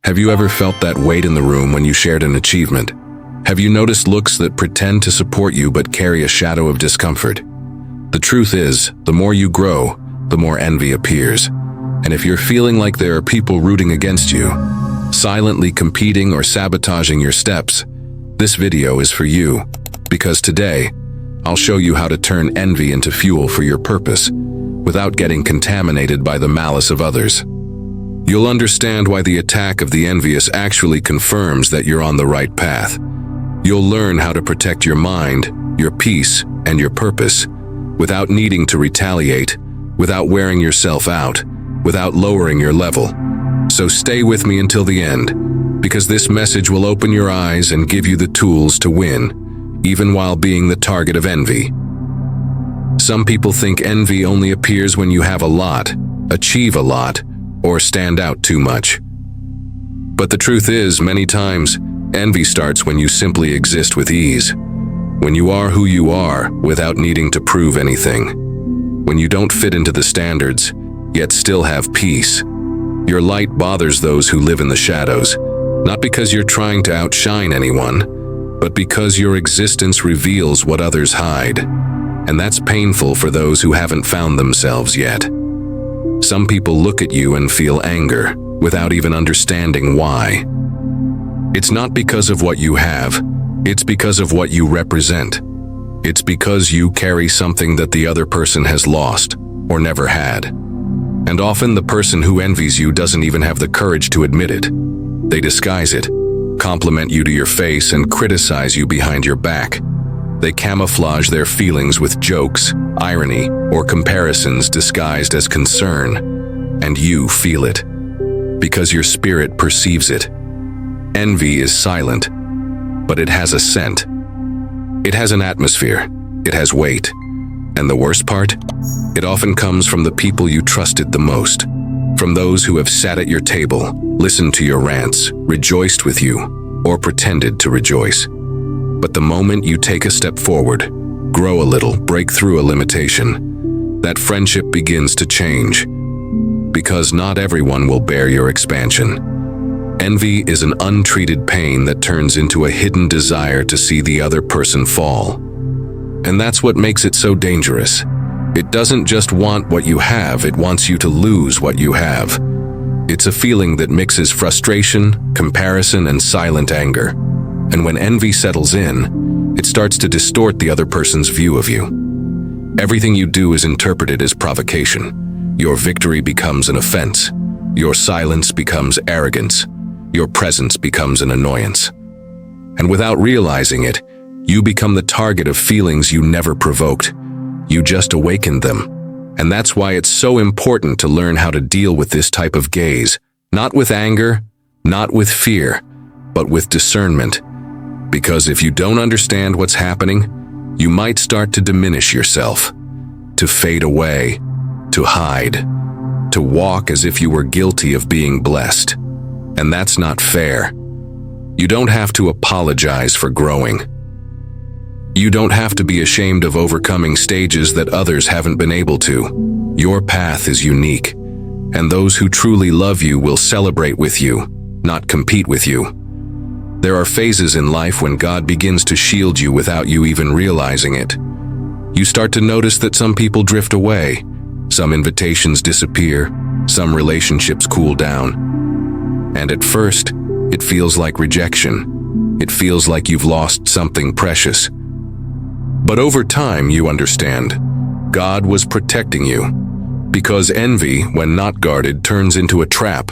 Have you ever felt that weight in the room when you shared an achievement? Have you noticed looks that pretend to support you but carry a shadow of discomfort? The truth is, the more you grow, the more envy appears. And if you're feeling like there are people rooting against you, silently competing or sabotaging your steps, this video is for you. Because today, I'll show you how to turn envy into fuel for your purpose, without getting contaminated by the malice of others. You'll understand why the attack of the envious actually confirms that you're on the right path. You'll learn how to protect your mind, your peace, and your purpose, without needing to retaliate, without wearing yourself out, without lowering your level. So stay with me until the end, because this message will open your eyes and give you the tools to win, even while being the target of envy. Some people think envy only appears when you have a lot, achieve a lot, or stand out too much. But the truth is, many times, envy starts when you simply exist with ease. When you are who you are without needing to prove anything. When you don't fit into the standards, yet still have peace. Your light bothers those who live in the shadows, not because you're trying to outshine anyone, but because your existence reveals what others hide. And that's painful for those who haven't found themselves yet. Some people look at you and feel anger, without even understanding why. It's not because of what you have, it's because of what you represent. It's because you carry something that the other person has lost, or never had. And often the person who envies you doesn't even have the courage to admit it. They disguise it, compliment you to your face, and criticize you behind your back. They camouflage their feelings with jokes, irony, or comparisons disguised as concern, and you feel it, because your spirit perceives it. Envy is silent, but it has a scent. It has an atmosphere, it has weight, and the worst part? It often comes from the people you trusted the most, from those who have sat at your table, listened to your rants, rejoiced with you, or pretended to rejoice. But the moment you take a step forward, grow a little, break through a limitation, that friendship begins to change. Because not everyone will bear your expansion. Envy is an untreated pain that turns into a hidden desire to see the other person fall. And that's what makes it so dangerous. It doesn't just want what you have, it wants you to lose what you have. It's a feeling that mixes frustration, comparison, and silent anger. And when envy settles in, it starts to distort the other person's view of you. Everything you do is interpreted as provocation. Your victory becomes an offense. Your silence becomes arrogance. Your presence becomes an annoyance. And without realizing it, you become the target of feelings you never provoked. You just awakened them. And that's why it's so important to learn how to deal with this type of gaze. Not with anger, not with fear, but with discernment. Because if you don't understand what's happening, you might start to diminish yourself, to fade away, to hide, to walk as if you were guilty of being blessed. And that's not fair. You don't have to apologize for growing. You don't have to be ashamed of overcoming stages that others haven't been able to. Your path is unique, and those who truly love you will celebrate with you, not compete with you. There are phases in life when God begins to shield you without you even realizing it. You start to notice that some people drift away, some invitations disappear, some relationships cool down. And at first, it feels like rejection. It feels like you've lost something precious. But over time, you understand, God was protecting you. Because envy, when not guarded, turns into a trap.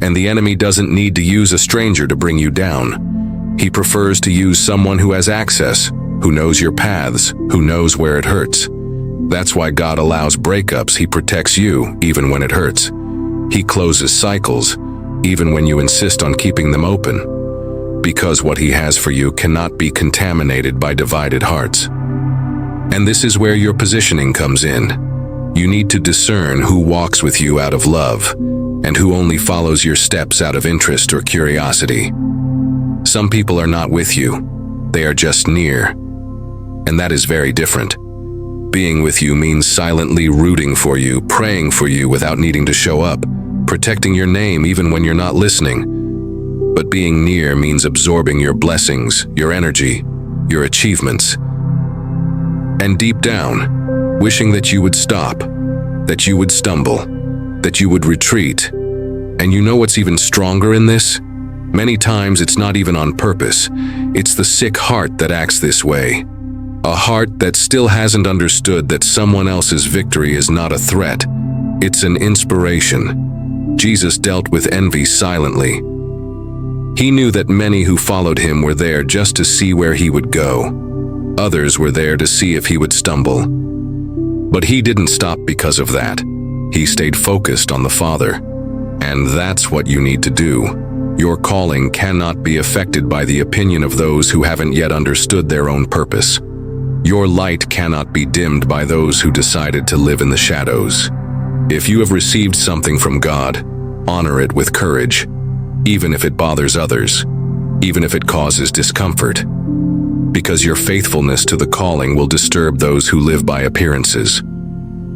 And the enemy doesn't need to use a stranger to bring you down. He prefers to use someone who has access, who knows your paths, who knows where it hurts. That's why God allows breakups. He protects you, even when it hurts. He closes cycles, even when you insist on keeping them open. Because what He has for you cannot be contaminated by divided hearts. And this is where your positioning comes in. You need to discern who walks with you out of love, and who only follows your steps out of interest or curiosity. Some people are not with you, they are just near. And that is very different. Being with you means silently rooting for you, praying for you without needing to show up, protecting your name even when you're not listening, but being near means absorbing your blessings, your energy, your achievements. And deep down, wishing that you would stop, that you would stumble, that you would retreat. And you know what's even stronger in this? Many times it's not even on purpose. It's the sick heart that acts this way. A heart that still hasn't understood that someone else's victory is not a threat. It's an inspiration. Jesus dealt with envy silently. He knew that many who followed him were there just to see where he would go. Others were there to see if he would stumble. But he didn't stop because of that. He stayed focused on the Father. And that's what you need to do. Your calling cannot be affected by the opinion of those who haven't yet understood their own purpose. Your light cannot be dimmed by those who decided to live in the shadows. If you have received something from God, honor it with courage, even if it bothers others, even if it causes discomfort, because your faithfulness to the calling will disturb those who live by appearances.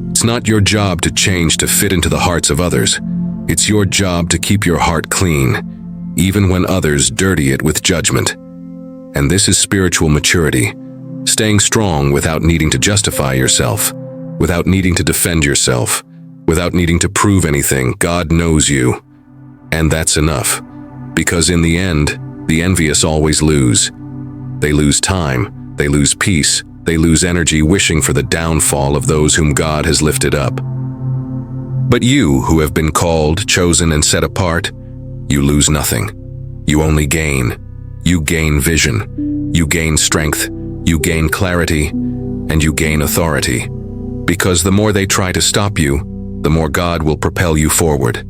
It's not your job to change to fit into the hearts of others. It's your job to keep your heart clean, even when others dirty it with judgment. And this is spiritual maturity. Staying strong without needing to justify yourself, without needing to defend yourself, without needing to prove anything. God knows you. And that's enough. Because in the end, the envious always lose. They lose time, they lose peace, they lose energy wishing for the downfall of those whom God has lifted up. But you, who have been called, chosen, and set apart, you lose nothing. You only gain. You gain vision. You gain strength. You gain clarity, and you gain authority. Because the more they try to stop you, the more God will propel you forward.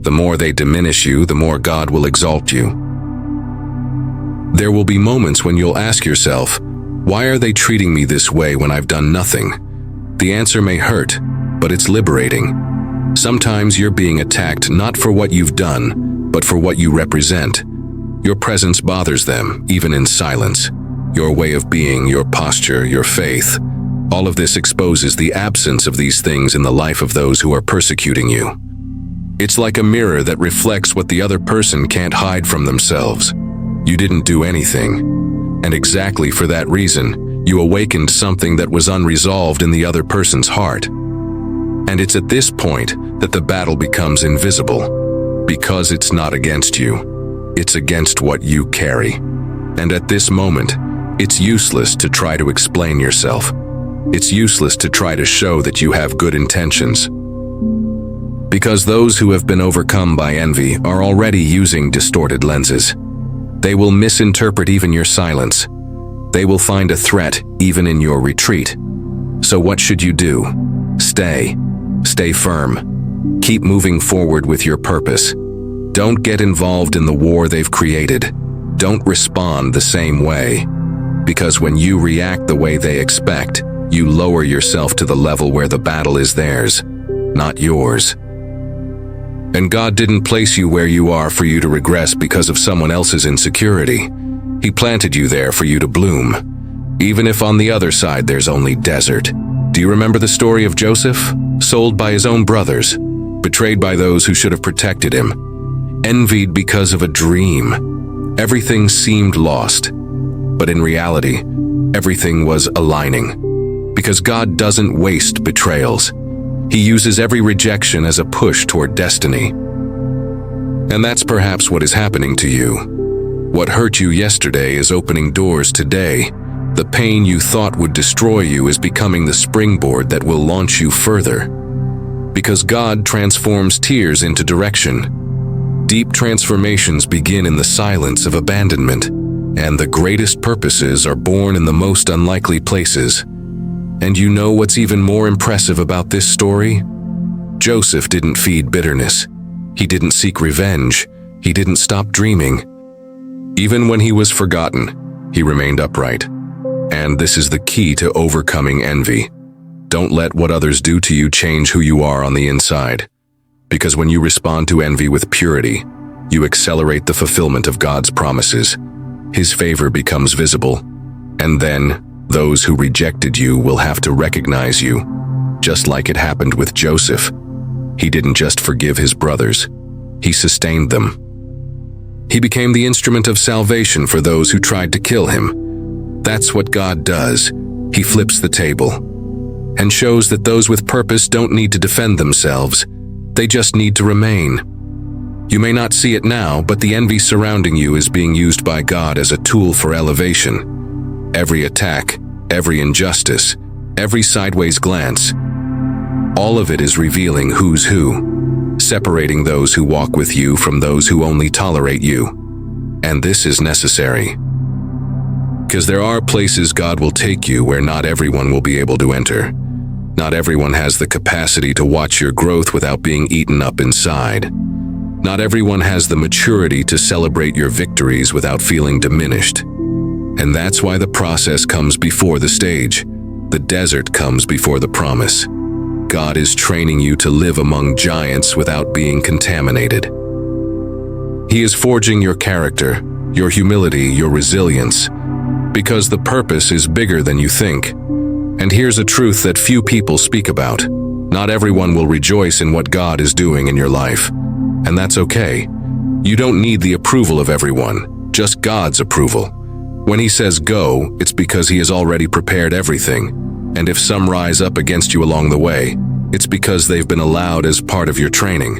The more they diminish you, the more God will exalt you. There will be moments when you'll ask yourself, why are they treating me this way when I've done nothing? The answer may hurt, but it's liberating. Sometimes you're being attacked not for what you've done, but for what you represent. Your presence bothers them, even in silence. Your way of being, your posture, your faith. All of this exposes the absence of these things in the life of those who are persecuting you. It's like a mirror that reflects what the other person can't hide from themselves. You didn't do anything. And exactly for that reason, you awakened something that was unresolved in the other person's heart. And it's at this point that the battle becomes invisible. Because it's not against you. It's against what you carry. And at this moment, it's useless to try to explain yourself. It's useless to try to show that you have good intentions. Because those who have been overcome by envy are already using distorted lenses. They will misinterpret even your silence. They will find a threat even in your retreat. So what should you do? Stay. Stay firm. Keep moving forward with your purpose. Don't get involved in the war they've created. Don't respond the same way. Because when you react the way they expect, you lower yourself to the level where the battle is theirs, not yours. And God didn't place you where you are for you to regress because of someone else's insecurity. He planted you there for you to bloom, even if on the other side there's only desert. Do you remember the story of Joseph? Sold by his own brothers, betrayed by those who should have protected him, envied because of a dream. Everything seemed lost. But in reality, everything was aligning. Because God doesn't waste betrayals. He uses every rejection as a push toward destiny. And that's perhaps what is happening to you. What hurt you yesterday is opening doors today. The pain you thought would destroy you is becoming the springboard that will launch you further. Because God transforms tears into direction. Deep transformations begin in the silence of abandonment. And the greatest purposes are born in the most unlikely places. And you know what's even more impressive about this story? Joseph didn't feed bitterness. He didn't seek revenge. He didn't stop dreaming. Even when he was forgotten, he remained upright. And this is the key to overcoming envy. Don't let what others do to you change who you are on the inside. Because when you respond to envy with purity, you accelerate the fulfillment of God's promises. His favor becomes visible, and then those who rejected you will have to recognize you, just like it happened with Joseph. He didn't just forgive his brothers, he sustained them. He became the instrument of salvation for those who tried to kill him. That's what God does. He flips the table and shows that those with purpose don't need to defend themselves. They just need to remain. You may not see it now, but the envy surrounding you is being used by God as a tool for elevation. Every attack, every injustice, every sideways glance, all of it is revealing who's who, separating those who walk with you from those who only tolerate you. And this is necessary. Because there are places God will take you where not everyone will be able to enter. Not everyone has the capacity to watch your growth without being eaten up inside. Not everyone has the maturity to celebrate your victories without feeling diminished. And that's why the process comes before the stage. The desert comes before the promise. God is training you to live among giants without being contaminated. He is forging your character, your humility, your resilience, because the purpose is bigger than you think. And here's a truth that few people speak about. Not everyone will rejoice in what God is doing in your life. And that's okay. You don't need the approval of everyone, just God's approval. When He says go, it's because He has already prepared everything. And if some rise up against you along the way, it's because they've been allowed as part of your training.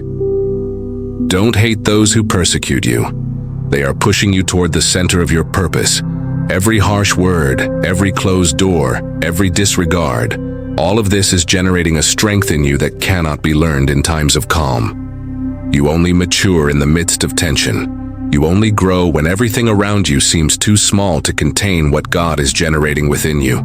Don't hate those who persecute you. They are pushing you toward the center of your purpose. Every harsh word, every closed door, every disregard, all of this is generating a strength in you that cannot be learned in times of calm. You only mature in the midst of tension. You only grow when everything around you seems too small to contain what God is generating within you.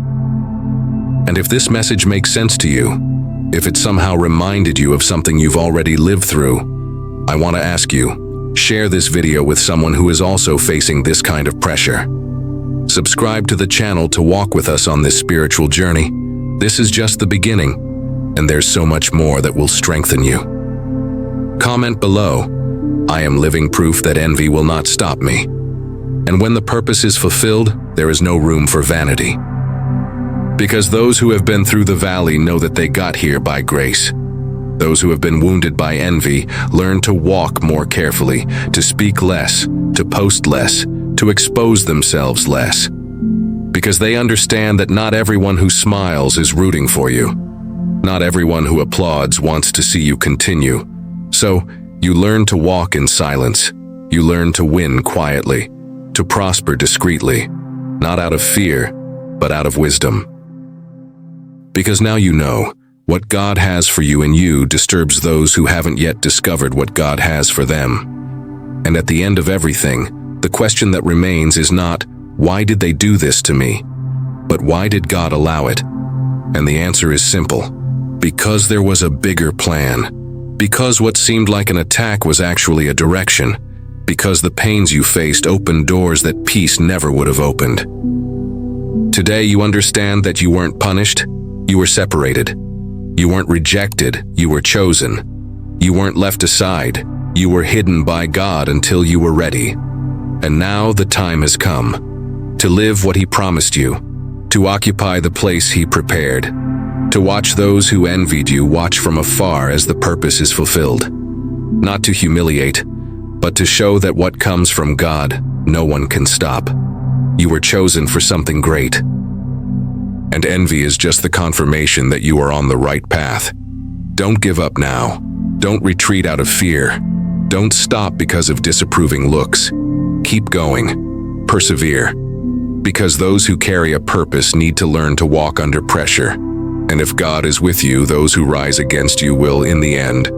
And if this message makes sense to you, if it somehow reminded you of something you've already lived through, I want to ask you, share this video with someone who is also facing this kind of pressure. Subscribe to the channel to walk with us on this spiritual journey. This is just the beginning, and there's so much more that will strengthen you. Comment below, I am living proof that envy will not stop me. And when the purpose is fulfilled, there is no room for vanity. Because those who have been through the valley know that they got here by grace. Those who have been wounded by envy learn to walk more carefully, to speak less, to post less, to expose themselves less. Because they understand that not everyone who smiles is rooting for you. Not everyone who applauds wants to see you continue. So, you learn to walk in silence. You learn to win quietly, to prosper discreetly, not out of fear, but out of wisdom. Because now you know, what God has for you in you disturbs those who haven't yet discovered what God has for them. And at the end of everything, the question that remains is not, why did they do this to me? But why did God allow it? And the answer is simple. Because there was a bigger plan. Because what seemed like an attack was actually a direction. Because the pains you faced opened doors that peace never would have opened. Today you understand that you weren't punished, you were separated. You weren't rejected, you were chosen. You weren't left aside, you were hidden by God until you were ready. And now the time has come to live what He promised you, to occupy the place He prepared, to watch those who envied you watch from afar as the purpose is fulfilled. Not to humiliate, but to show that what comes from God, no one can stop. You were chosen for something great. And envy is just the confirmation that you are on the right path. Don't give up now. Don't retreat out of fear. Don't stop because of disapproving looks. Keep going. Persevere. Because those who carry a purpose need to learn to walk under pressure. And if God is with you, those who rise against you will, in the end,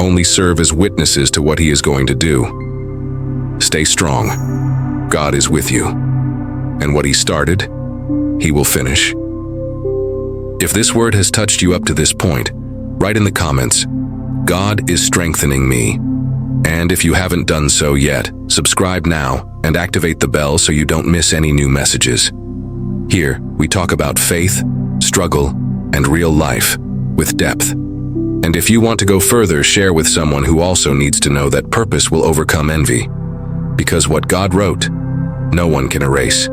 only serve as witnesses to what He is going to do. Stay strong. God is with you. And what He started, He will finish. If this word has touched you up to this point, write in the comments, God is strengthening me. And if you haven't done so yet, subscribe now and activate the bell so you don't miss any new messages. Here, we talk about faith, struggle, and real life with depth. And if you want to go further, share with someone who also needs to know that purpose will overcome envy. Because what God wrote, no one can erase.